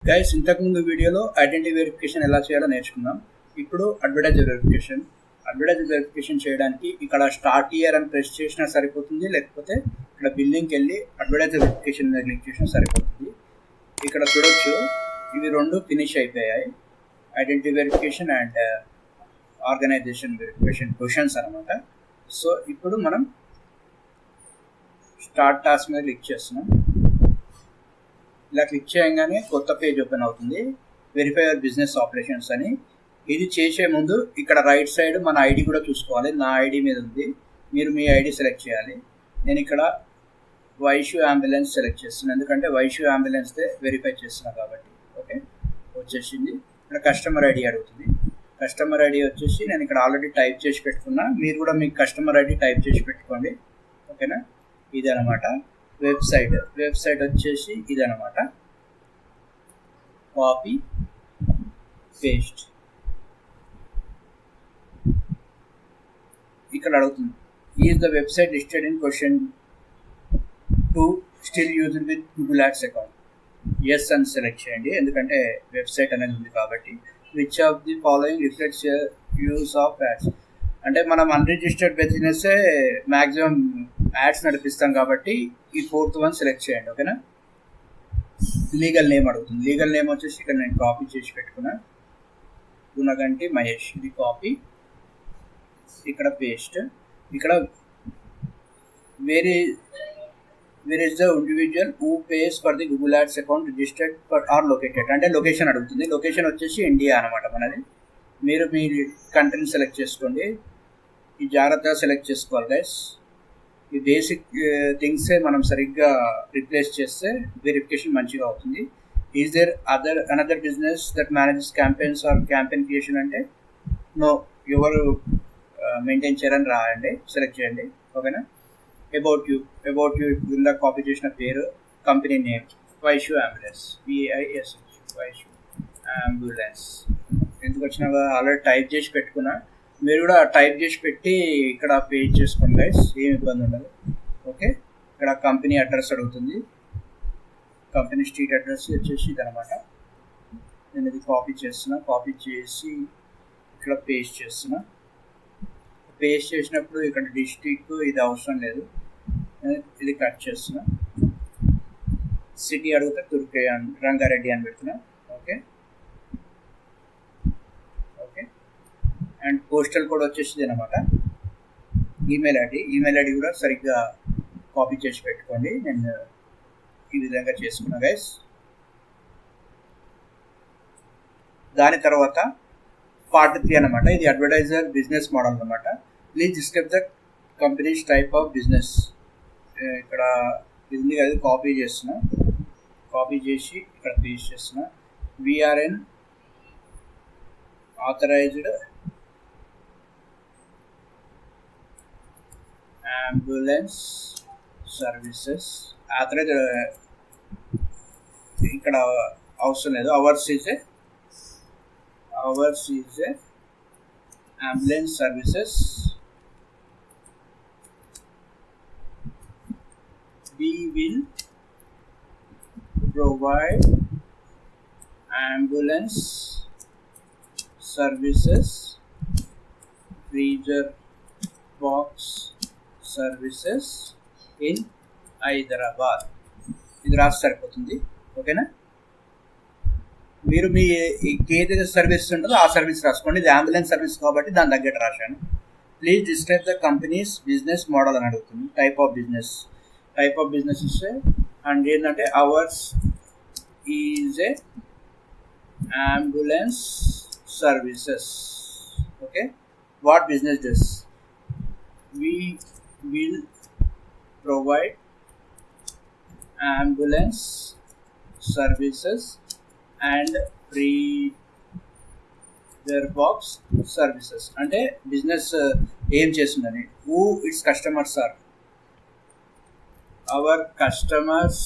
Guys, ఇంతకుముందు వీడియోలో identity verification ఎలా చేయాలో నేర్చుకున్నాం. ఇప్పుడు అడ్వర్టైజర్ వెరిఫికేషన్ చేయడానికి ఇక్కడ స్టార్ట్ ఇయర్ అని ప్రెస్ చేసినా సరిపోతుంది, లేకపోతే ఇక్కడ బిల్లింగ్కి వెళ్ళి అడ్వర్టైజర్ వెరిఫికేషన్ మీద క్లిక్ చేసినా సరిపోతుంది. ఇక్కడ చూడొచ్చు, ఇవి రెండు ఫినిష్ అయిపోయాయి, identity verification and organisation verification questions అనమాట. సో ఇప్పుడు మనం స్టార్ట్ టాస్క్ మీద క్లిక్ చేస్తున్నాం. ఇలా క్లిక్ చేయగానే కొత్త పేజ్ ఓపెన్ అవుతుంది, వెరిఫై యువర్ బిజినెస్ ఆపరేషన్స్ అని. ఇది చేసే ముందు ఇక్కడ రైట్ సైడ్ మన ఐడి కూడా చూసుకోవాలి. నా ఐడి మీద ఉంది, మీరు మీ ఐడి సెలెక్ట్ చేయాలి. నేను ఇక్కడ వైషు అంబులెన్స్ సెలెక్ట్ చేస్తున్నాను, ఎందుకంటే వైషు అంబులెన్స్దే వెరిఫై చేస్తున్నా కాబట్టి. ఓకే, వచ్చేసింది. ఇక్కడ కస్టమర్ ఐడి అడుగుతుంది. కస్టమర్ ఐడి వచ్చేసి నేను ఇక్కడ ఆల్రెడీ టైప్ చేసి పెట్టుకున్నా, మీరు కూడా మీ కస్టమర్ ఐడి టైప్ చేసి పెట్టుకోండి. ఓకేనా, ఇదనమాట వెబ్సైట్ వచ్చేసి ఇదనమాట. Copy paste. ఇక్కడ అడుగుతుంది, is the website listed in question 2 still used with Google ads account? Yes అని సెలెక్ట్ చేయండి, ఎందుకంటే వెబ్సైట్ అనేది ఉంది కాబట్టి. Which of the following reflects use of ads? అంటే మనం అన్రిజిస్టర్డ్ బిజినెస్సే మ్యాక్సిమం యాడ్స్ నడిపిస్తాం కాబట్టి ఈ 4th వన్ సెలెక్ట్ చేయండి. ఓకేనా. లీగల్ నేమ్ అడుగుతుంది. లీగల్ నేమ్ వచ్చేసి ఇక్కడ నేను కాపీ చేసి పెట్టుకున్నా, గుణగంటి మహేష్. ఇది కాపీ, ఇక్కడ పేస్ట్. ఇక్కడ where is the individual who pays for the Google ads account registered for or located? అంటే లొకేషన్ అడుగుతుంది. లొకేషన్ వచ్చేసి ఇండియా అనమాట మనది. మీరు మీ కంట్రీని సెలెక్ట్ చేసుకోండి. ఈ జాగ్రత్తగా సెలెక్ట్ చేసుకోవాలి గైస్. ఈ బేసిక్ థింగ్సే మనం సరిగ్గా రిప్లేస్ చేస్తే వెరిఫికేషన్ మంచిగా అవుతుంది. Is there another business that manages campaigns or campaign creation? అంటే నో, ఎవరు మెయింటైన్ చేయరని రాయండి, సెలెక్ట్ చేయండి. ఓకేనా. అబౌట్ యూ కింద కాపీ చేసిన పేరు, company name Vaishu ambulance, VISH Vaishu ambulance. ఎందుకు వచ్చినా ఆల్రెడీ టైప్ చేసి పెట్టుకున్నా, మీరు కూడా టైప్ చేసి పెట్టి ఇక్కడ పేజ్ చేసుకోండి గైస్, ఏం ఇబ్బంది ఉండదు. ఓకే, ఇక్కడ కంపెనీ అడ్రస్ అడుగుతుంది. కంపెనీ స్ట్రీట్ అడ్రస్ వచ్చేసి ఇదనమాట. నేను ఇది కాపీ చేస్తున్నా, కాపీ చేసి ఇక్కడ పేస్ట్ చేస్తున్నా. పేస్ట్ చేసినప్పుడు ఇక్కడ డిస్ట్రిక్ట్ ఇది అవసరం లేదు, ఇది కట్ చేస్తున్నా. సిటీ అడిగితే రంగారెడ్డి అని పెడుతున్నా. ఓకే, అండ్ పోస్టల్ కోడ్ వచ్చేసింది అనమాట. ఈమెయిల్ ఐడి కూడా సరిగ్గా కాపీ చేసి పెట్టుకోండి. నేను ఈ విధంగా చేసుకున్నా గైస్. దాని తర్వాత పార్ట్ 3 అనమాట. ఇది అడ్వర్టైజర్ బిజినెస్ మోడల్ అనమాట. Please describe the companies type of business. ఇక్కడ ఇది అది కాపీ చేస్తున్నా, కాపీ చేసి ఇక్కడ పేస్ట్ చేస్తున్నా. VRN authorised ambulance services. Authorise ఇక్కడ అవసరం లేదు. Ours is a ambulance services. We will provide ambulance services, freezer box services in Hyderabad. ఇది రాసి సరిపోతుంది. ఓకేనా. మీరు మీ ఏదైతే సర్వీస్ ఉంటుందో ఆ సర్వీస్ రాసుకోండి. ఇది అంబులెన్స్ సర్వీస్ కాబట్టి దాని తగ్గట్టు రాశాను. Please describe the companies business model అని అడుగుతుంది. టైప్ ఆఫ్ బిజినెస్ ఇస్తే అండ్ ఏంటంటే hours is a ambulance services. Okay, what business does? We will provide ambulance services and freezer box services. అంటే బిజినెస్ ఏం చేస్తుందని. Who its customers are? Our customers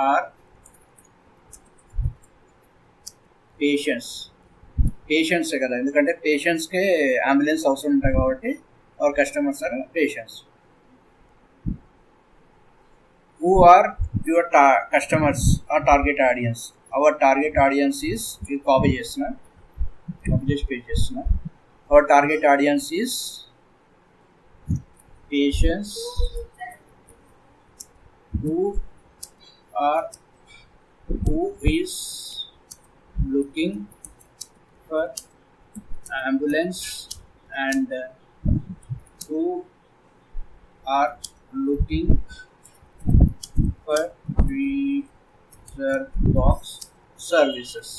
are పేషెంట్సే కదా, ఎందుకంటే పేషెంట్స్కే ambulance అవసరం ఉంటాయి కాబట్టి our customers are patients. who are your customers or target audience. Our target audience is copy చేస్తున్నా, copy చేసి paste చేస్తున్నా. Our target audience is patients who is looking for ambulance and who are looking for reserve box services.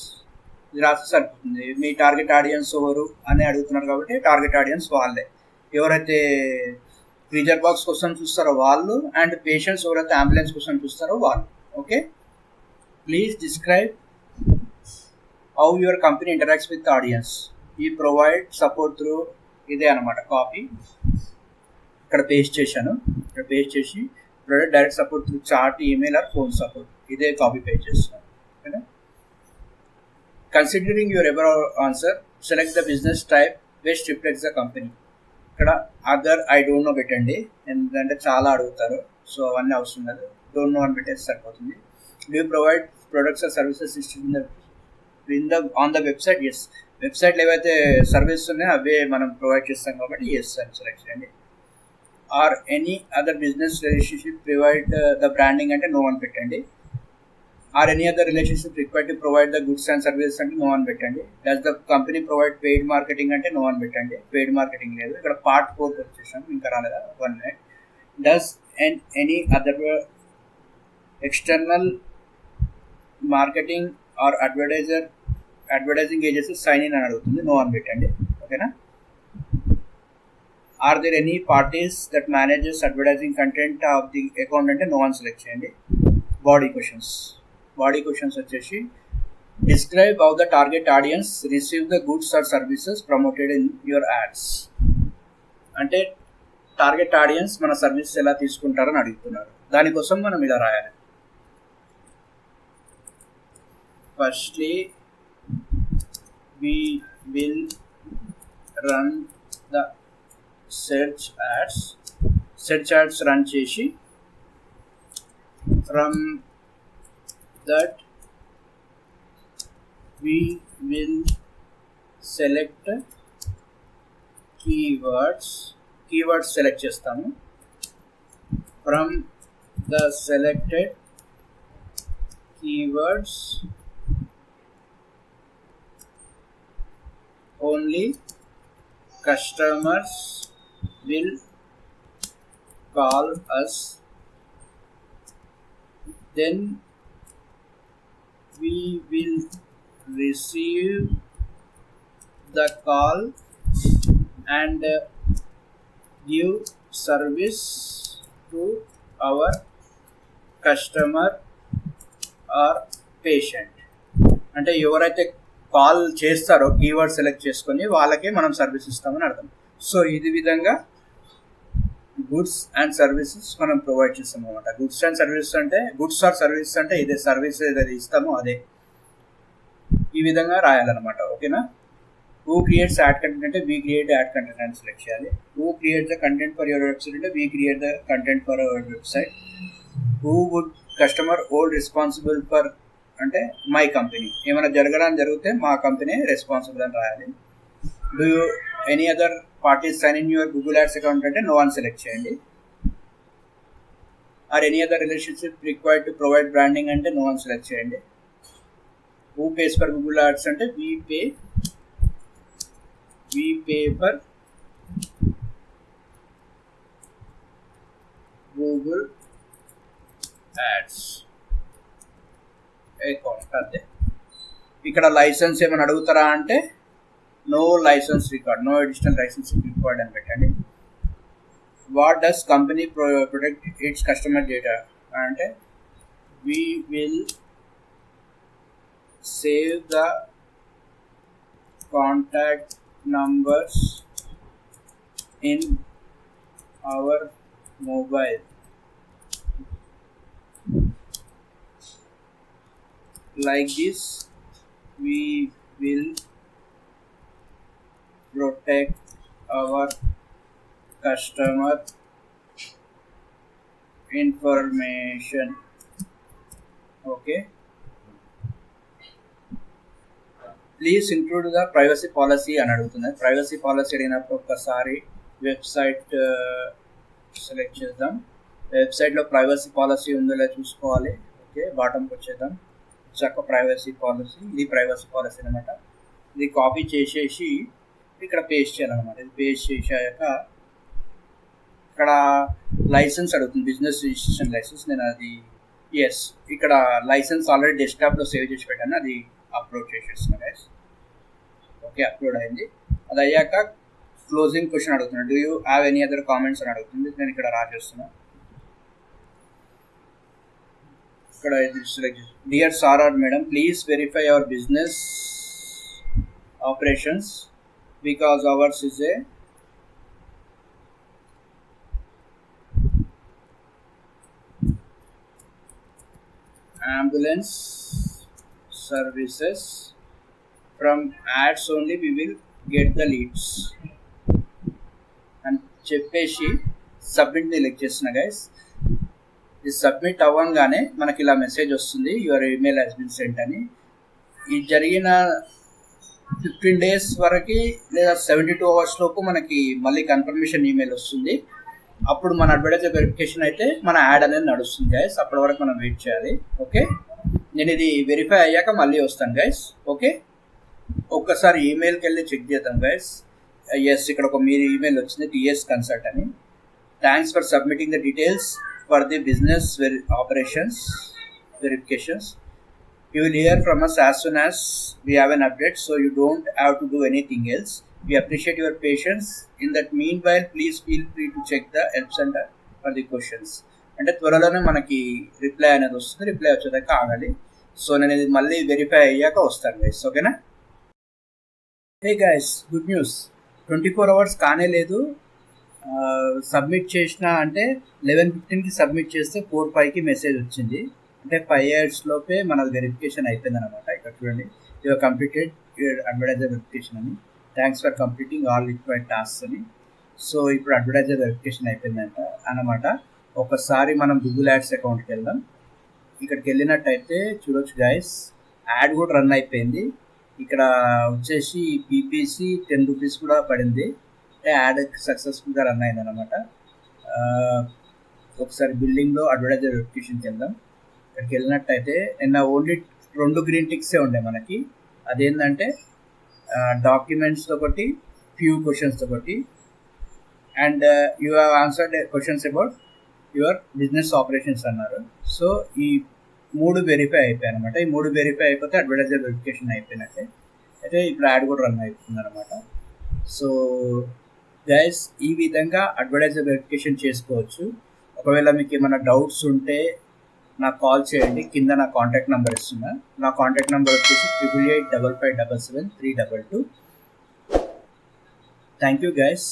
ఇది రాస్తే సరిపోతుంది. మీ target audience ఎవరు అని అడుగుతున్నారు కాబట్టి టార్గెట్ ఆడియన్స్ వాళ్ళే. ఎవరైతే రిజర్వ్ బాక్స్ కోసం చూస్తారో వాళ్ళు, అండ్ పేషెంట్స్ ఎవరైతే అంబులెన్స్ కోసం చూస్తారో వాళ్ళు. Okay, please describe how your company interacts with audience. ఈ ప్రొవైడ్ సపోర్ట్ త్రూ, ఇదే అనమాట కాపీ. ఇక్కడ పేస్ట్ చేశాను. ఇక్కడ పేస్ట్ చేసి provide direct support through chat, email or phone support. ఇదే కాపీ పేస్ట్ చేస్తున్నాను. ఓకేనా. Considering your ever answer, select the business type best reflects the company. ఇక్కడ అదర్ ఐ డోంట్ నో పెట్టండి, ఎందుకంటే చాలా అడుగుతారు. సో అవన్నీ అవసరం లేదు, డోంట్ నో అని పెట్టేసి సరిపోతుంది. Do you provide products or services on the website? Yes, వెబ్సైట్లో ఏవైతే సర్వీసెస్ ఉన్నాయో అవే మనం ప్రొవైడ్ చేస్తాం కాబట్టి ఎస్ అని సెలెక్ట్ చేయండి. Are any other business relationship provide the branding అంటే నో అని పెట్టండి. Are any other relationship required to provide the goods and services అంటే నో అని పెట్టండి. Does the company provide paid marketing అంటే నో అని పెట్టండి. పెయిడ్ మార్కెటింగ్ లేదు. ఇక్కడ పార్ట్ 4 వచ్చేసాం, ఇంకా రాలేదా? 1 minute. Does and any other external marketing or advertising agency sign in అని అడుగుతుంది, నో అని పెట్టండి. ఓకేనా. Are there any parties that manages advertising content of the account అంటే నో అని సెలెక్ట్ చేయండి. బాడీ క్వశ్చన్స్ వచ్చేసి describe how the target audience receive the goods or services promoted in your ads. అంటే టార్గెట్ ఆడియన్స్ మన services ఎలా తీసుకుంటారని అడుగుతున్నారు. దానికోసం మనం ఇలా రాయాలి. Firstly we will run the search ads run చేసి from that we will select keywords select చేస్తాము. from the selected keywords only customers will call us, then we will receive the call and give service to our customer or patient. అంటే ఎవరైతే call చేస్తారో keyword select చేసుకొని వాళ్ళకే మనం service ఇస్తామని అర్థం. So ఇది విధంగా గుడ్స్ అండ్ సర్వీసెస్ మనం ప్రొవైడ్ చేస్తాం అనమాట. గుడ్స్ అండ్ సర్వీసెస్ అంటే గుడ్స్ ఆర్ సర్వీసెస్ అంటే ఇదే సర్వీస్ ఏదైతే ఇస్తామో అదే. ఈ విధంగా రాయాలన్నమాట. ఓకేనా. హూ క్రియేట్స్ యాడ్ కంటెంట్ అంటే వీ క్రియేట్ యాడ్ కంటెంట్ అని సెలెక్ట్ చేయాలి. Who create the content for your website అంటే we create the content for our website. Who would customer old responsible for అంటే మై కంపెనీ. ఏమైనా జరగడానికి జరిగితే మా company responsible అని రాయాలి. Do you any other parties sign in your Google ads account అంటే no అని సెలెక్ట్ చేయండి. Are any other relationship required to provide branding అంటే నో అని సెలెక్ట్ చేయండి. Who pays for Google ads అంటే we pay for Google ads account అంతే. ఇక్కడ license ఏమైనా అడుగుతారా అంటే no license record, no additional license record అని పెట్టండి. What does company protect its customer data అంటే we will save the contact numbers in our mobile. Like this, we will protect our customer information. Okay, please include the privacy policy అని అడుగుతుంది. Privacy policy అడిగినప్పుడు ఒక్కసారి website select చేద్దాం. వెబ్సైట్లో privacy policy ఉందో లేదో చూసుకోవాలి. ఓకే, బాటంకి వచ్చేద్దాం. చక్క ప్రైవసీ పాలసీ, ఇది ప్రైవసీ పాలసీ అనమాట. ఇది కాపీ చేసేసి ఇక్కడ పేస్ట్ చేయాలన్నమాట. ఇది పేస్ట్ చేసాక ఇక్కడ లైసెన్స్ అడుగుతుంది, బిజినెస్ రిజిస్ట్రేషన్ లైసెన్స్. నేను అది ఎస్, ఇక్కడ లైసెన్స్ ఆల్రెడీ డెస్క్టాప్లో సేవ్ చేసి పెట్టాను, అది అప్లోడ్ చేసేస్తున్నా గైస్. ఓకే, అప్లోడ్ అయింది. అది అయ్యాక క్లోజింగ్ క్వశ్చన్ అడుగుతున్నాను, do you have any other comments అని అడుగుతుంది. నేను ఇక్కడ రాసేస్తున్నా. ఇక్కడ సెలెక్ట్ చేసి, dear sir or madam, please verify our business operations because ours is a ambulance services. From ads only we will get the leads అని చెప్పేసి సబ్మిట్ని క్లిక్ చేస్తున్నా గైస్. ఇది సబ్మిట్ అవ్వగానే మనకి ఇలా మెసేజ్ వస్తుంది, your email has been sent అని. ఇది జరిగిన 15 days వరకు లేదా 72 hours లోపు మనకి మళ్ళీ కన్ఫర్మేషన్ ఈమెయిల్ వస్తుంది. అప్పుడు మన అడ్వర్టైజర్ వెరిఫికేషన్ అయితే మన యాడ్ అనేది నడుస్తుంది గైస్. అప్పటి వరకు మనం వెయిట్ చేయాలి. ఓకే, నేను ఇది వెరిఫై అయ్యాక మళ్ళీ వస్తాను గైస్. ఓకే, ఒక్కసారి ఈమెయిల్కి వెళ్ళి చెక్ చేద్దాం గైస్. ఎస్, ఇక్కడ ఒక మీరు ఈమెయిల్ వచ్చింది, టిఎస్ కన్సల్ట్ అని. Thanks for submitting the details for the business operations verifications. You will hear from us as soon as we have an update, so you don't have to do anything else. We appreciate your patience. In that meanwhile, please feel free to check the help center for the questions. అంటే త్వరలోనే మనకి reply అనేది వస్తుంది. Reply వచ్చేదాకా ఆగాలి. So నేను ఇది మళ్ళీ వెరిఫై అయ్యాక వస్తాను గైస్. ఓకేనా? Hey guys, good news. 24 hours కానే లేదు. సబ్మిట్ చేసిన అంటే 11:15కి సబ్మిట్ చేస్తే 4:05కి మెసేజ్ వచ్చింది. అంటే 5 hours లోపే మనది వెరిఫికేషన్ అయిపోయింది అనమాట. ఇక్కడ చూడండి, your completed your advertiser verification అని, thanks for completing all required tasks అని. సో ఇప్పుడు అడ్వర్టైజర్ వెరిఫికేషన్ అయిపోయిందంట అనమాట. ఒకసారి మనం గూగుల్ యాడ్స్ అకౌంట్కి వెళ్దాం. ఇక్కడికి వెళ్ళినట్టయితే చూడొచ్చు గైస్, యాడ్ కూడా రన్ అయిపోయింది. ఇక్కడ వచ్చేసి పీపీసీ 10 rupees కూడా పడింది. అంటే యాడ్ సక్సెస్ఫుల్గా రన్ అయింది అనమాట. ఒకసారి బిల్డింగ్లో అడ్వర్టైజర్ వెరిఫికేషన్కి వెళ్దాం. ఇక్కడికి వెళ్ళినట్టయితే నిన్న ఓన్లీ 2 green టిక్సే ఉండే మనకి. అదేంటంటే డాక్యుమెంట్స్తో ఒకటి, ఫ్యూ క్వశ్చన్స్తో ఒకటి, and you have answered questions about your business operations అన్నారు. సో ఈ 3 వెరిఫై అయిపోయాయి అనమాట. ఈ 3 వెరిఫై అయిపోతే అడ్వర్టైజర్ వెరిఫికేషన్ అయిపోయినట్టే. అయితే ఇప్పుడు యాడ్ కూడా రన్ అవుతుంది అనమాట. సో గైస్, ఈ విధంగా అడ్వర్టైజర్ వెరిఫికేషన్ చేసుకోవచ్చు. ఒకవేళ మీకు ఏమైనా డౌట్స్ ఉంటే నాకు కాల్ చేయండి. కింద నా కాంటాక్ట్ నెంబర్ ఇస్తున్నా. నా కాంటాక్ట్ నెంబర్ వచ్చేసి 8885577322. Thank you guys.